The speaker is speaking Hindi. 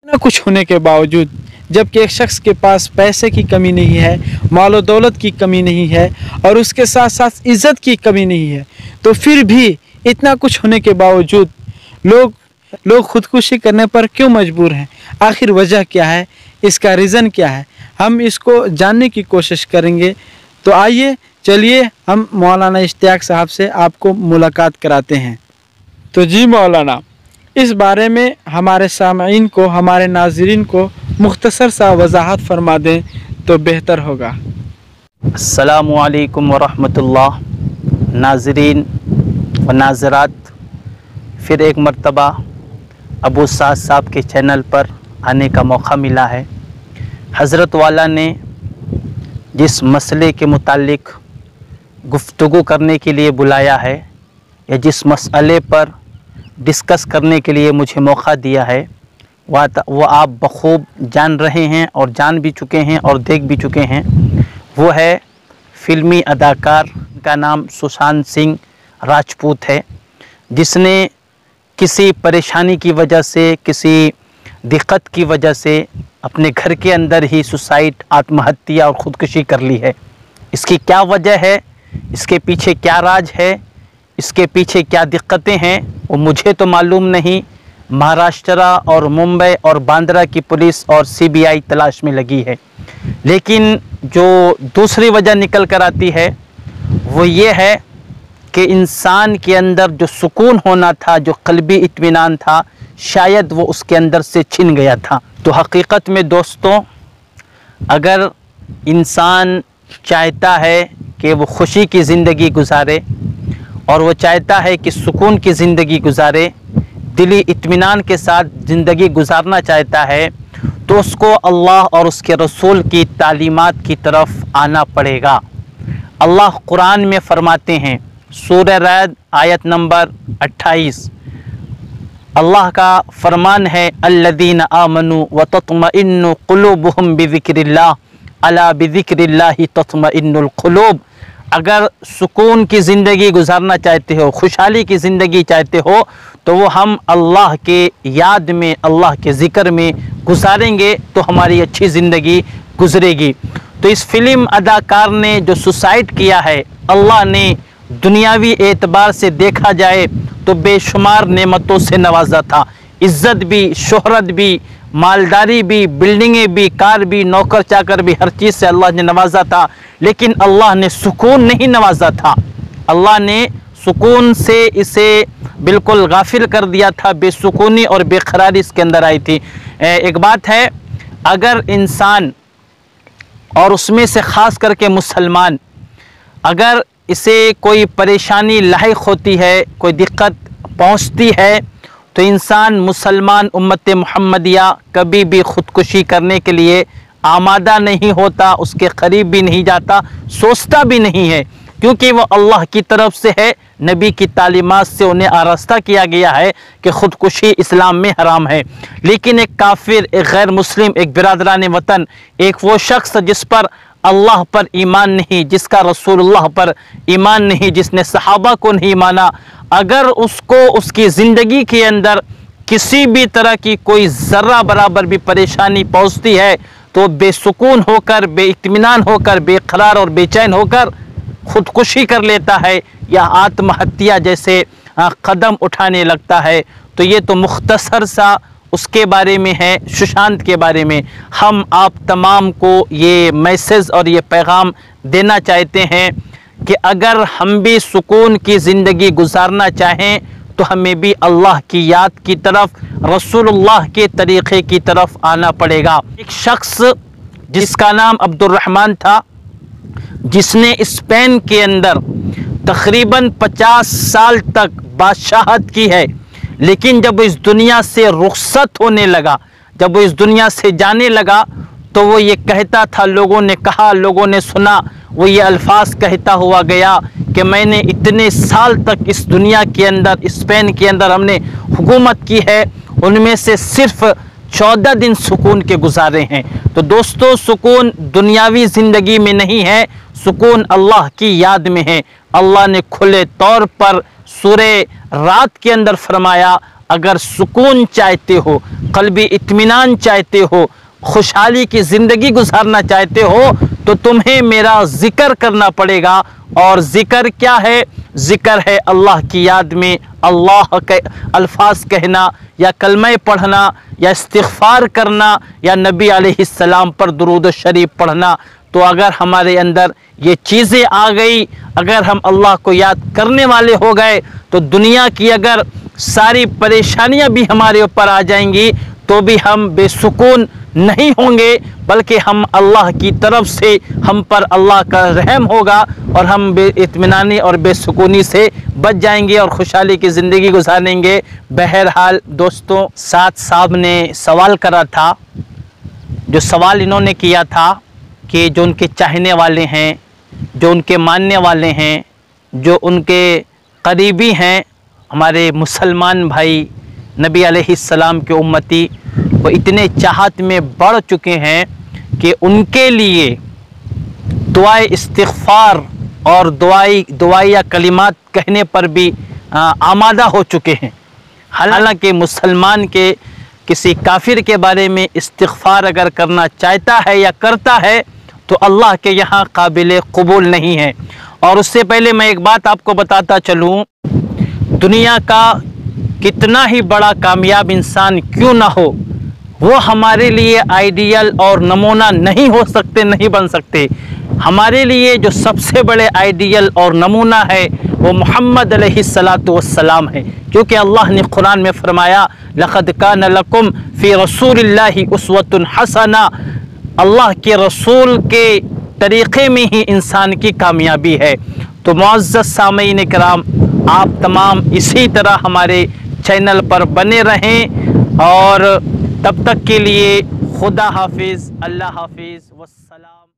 न कुछ होने के बावजूद, जबकि एक शख्स के पास पैसे की कमी नहीं है, मालो दौलत की कमी नहीं है और उसके साथ साथ इज़्ज़त की कमी नहीं है, तो फिर भी इतना कुछ होने के बावजूद लोग खुदकुशी करने पर क्यों मजबूर हैं? आखिर वजह क्या है? इसका रीज़न क्या है? हम इसको जानने की कोशिश करेंगे। तो आइए चलिए हम मौलाना इश्तियाक साहब से आपको मुलाकात कराते हैं। तो जी मौलाना, इस बारे में हमारे सामईन को, हमारे नाज़रीन को मुख्तसर सा वजाहत फरमा दें तो बेहतर होगा। अस्सलामु अलैकुम वरहमतुल्लाह। नाज़रीन व नाज़रात, फिर एक मर्तबा अबू साद साहब के चैनल पर आने का मौका मिला है। हज़रत वाला ने जिस मसले के मुतालिक गुफ्तगू करने के लिए बुलाया है, या जिस मसले पर डिस्कस करने के लिए मुझे मौका दिया है, वो आप बखूब जान रहे हैं और जान भी चुके हैं और देख भी चुके हैं। वो है फ़िल्मी अदाकार का नाम सुशांत सिंह राजपूत है, जिसने किसी परेशानी की वजह से, किसी दिक्कत की वजह से अपने घर के अंदर ही सुसाइड, आत्महत्या और ख़ुदकुशी कर ली है। इसकी क्या वजह है, इसके पीछे क्या राज है, इसके पीछे क्या दिक्कतें हैं, वो मुझे तो मालूम नहीं। महाराष्ट्र और मुंबई और बांद्रा की पुलिस और सीबीआई तलाश में लगी है। लेकिन जो दूसरी वजह निकल कर आती है वो ये है कि इंसान के अंदर जो सुकून होना था, जो क़ल्बी इत्मीनान था, शायद वो उसके अंदर से छिन गया था। तो हकीकत में दोस्तों, अगर इंसान चाहता है कि वो खुशी की ज़िंदगी गुजारे और वो चाहता है कि सुकून की ज़िंदगी गुजारे, दिली इत्मीनान के साथ ज़िंदगी गुजारना चाहता है, तो उसको अल्लाह और उसके रसूल की तालीमात की तरफ आना पड़ेगा। अल्लाह कुरान में फरमाते हैं, सूरह रअद आयत नंबर 28, अल्लाह का फरमान है, अल्लज़ीना आमनू व तत्मइन्नु क़ुलूबुहुम बिज़िक्रिल्लाह अला बिज़िक्रिल्लाहि तत्मइन्नुल क़ुलूब। अगर सुकून की ज़िंदगी गुजारना चाहते हो, खुशहाली की ज़िंदगी चाहते हो, तो वो हम अल्लाह के याद में, अल्लाह के ज़िक्र में गुजारेंगे तो हमारी अच्छी ज़िंदगी गुजरेगी। तो इस फिल्म अदाकार ने जो सुसाइड किया है, अल्लाह ने दुनियावी एतबार से देखा जाए तो बेशुमार नेमतों से नवाजा था। इज़्ज़त भी, शोहरत भी, मालदारी भी, बिल्डिंगें भी, कार भी, नौकर चाकर भी, हर चीज़ से अल्लाह ने नवाजा था। लेकिन अल्लाह ने सुकून नहीं नवाजा था। अल्लाह ने सुकून से इसे बिल्कुल गाफिल कर दिया था। बेसुकूनी और बेकरारी इसके अंदर आई थी। एक बात है, अगर इंसान, और उसमें से ख़ास करके मुसलमान, अगर इसे कोई परेशानी लाहिक होती है, कोई दिक्कत पहुंचती है, तो इंसान, मुसलमान उम्मत मुहम्मदिया कभी भी ख़ुदकुशी करने के लिए आमादा नहीं होता, उसके करीब भी नहीं जाता, सोचता भी नहीं है, क्योंकि वो अल्लाह की तरफ से है। नबी की तालीमात से उन्हें आरास्ता किया गया है कि ख़ुदकुशी इस्लाम में हराम है। लेकिन एक काफिर, एक गैर मुस्लिम, एक बिरादरान वतन, एक वो शख्स जिस पर अल्लाह पर ईमान नहीं, जिसका रसूलुल्लाह पर ईमान नहीं, जिसने सहाबा को नहीं माना, अगर उसको उसकी ज़िंदगी के अंदर किसी भी तरह की कोई ज़र्रा बराबर भी परेशानी पहुँचती है, तो बेसुकून होकर, बेइत्मीनान होकर, बेकरार और बेचैन होकर ख़ुदकुशी कर लेता है या आत्महत्या जैसे कदम उठाने लगता है। तो ये तो मुख्तसर सा उसके बारे में है, सुशांत के बारे में। हम आप तमाम को ये मैसेज और ये पैगाम देना चाहते हैं कि अगर हम भी सुकून की ज़िंदगी गुजारना चाहें तो हमें भी अल्लाह की याद की तरफ, रसूलुल्लाह के तरीक़े की तरफ आना पड़ेगा। एक शख्स जिसका नाम अब्दुर्रहमान था, जिसने स्पेन के अंदर तकरीबन 50 साल तक बादशाहत की है, लेकिन जब वो इस दुनिया से रुखसत होने लगा, जब वो इस दुनिया से जाने लगा, तो वो ये कहता था, लोगों ने कहा, लोगों ने सुना, वो ये अल्फाज कहता हुआ गया कि मैंने इतने साल तक इस दुनिया के अंदर, स्पेन के अंदर हमने हुकूमत की है, उनमें से सिर्फ 14 दिन सुकून के गुजारे हैं। तो दोस्तों, सुकून दुनियावी ज़िंदगी में नहीं है, सुकून अल्लाह की याद में है। अल्लाह ने खुले तौर पर सूरे रात के अंदर फरमाया, अगर सुकून चाहते हो, क़ल्बी इत्मीनान चाहते हो, खुशहाली की ज़िंदगी गुजारना चाहते हो, तो तुम्हें मेरा ज़िक्र करना पड़ेगा। और ज़िक्र क्या है? ज़िक्र है अल्लाह की याद में अल्लाह के अल्फाज कहना, या कलमे पढ़ना, या इस्तिग़फ़ार करना, या नबी अलैहिस्सलाम पर दुरूद शरीफ पढ़ना। तो अगर हमारे अंदर ये चीज़ें आ गई, अगर हम अल्लाह को याद करने वाले हो गए, तो दुनिया की अगर सारी परेशानियां भी हमारे ऊपर आ जाएंगी तो भी हम बेसुकून नहीं होंगे, बल्कि हम अल्लाह की तरफ से हम पर अल्लाह का रहम होगा और हम बेइत्मीनानी और बेसुकूनी से बच जाएंगे और खुशहाली की ज़िंदगी गुजारेंगे। बहरहाल दोस्तों, साथ साहब ने सवाल करा था, जो सवाल इन्होंने किया था कि जो उनके चाहने वाले हैं, जो उनके मानने वाले हैं, जो उनके करीबी हैं, हमारे मुसलमान भाई नबी अलैहिस्सलाम के उम्मती, वो इतने चाहत में बढ़ चुके हैं कि उनके लिए दुआए इस्तिग़फ़ार और दुआई या कलिमात कहने पर भी आमादा हो चुके हैं। हालांकि मुसलमान के किसी काफिर के बारे में इस्तिग़फ़ार अगर करना चाहता है या करता है तो अल्लाह के यहाँ काबिल कबूल नहीं है। और उससे पहले मैं एक बात आपको बताता चलूँ, दुनिया का कितना ही बड़ा कामयाब इंसान क्यों ना हो, वो हमारे लिए आइडियल और नमूना नहीं हो सकते, नहीं बन सकते। हमारे लिए जो सबसे बड़े आइडियल और नमूना है वो मोहम्मद अलैहिस्सलातु वस्सलाम है, क्योंकि अल्लाह ने कुरान में फरमाया लक़द कान लकुम फ़ी रसूलिल्लाहि उस्वतुन हसना। अल्लाह के रसूल के तरीक़े में ही इंसान की कामयाबी है। तो मुअज़्ज़ज़ सामीन किराम, आप तमाम इसी तरह हमारे चैनल पर बने रहें और तब तक के लिए खुदा हाफिज़, अल्लाह हाफिज़, वस्सलाम।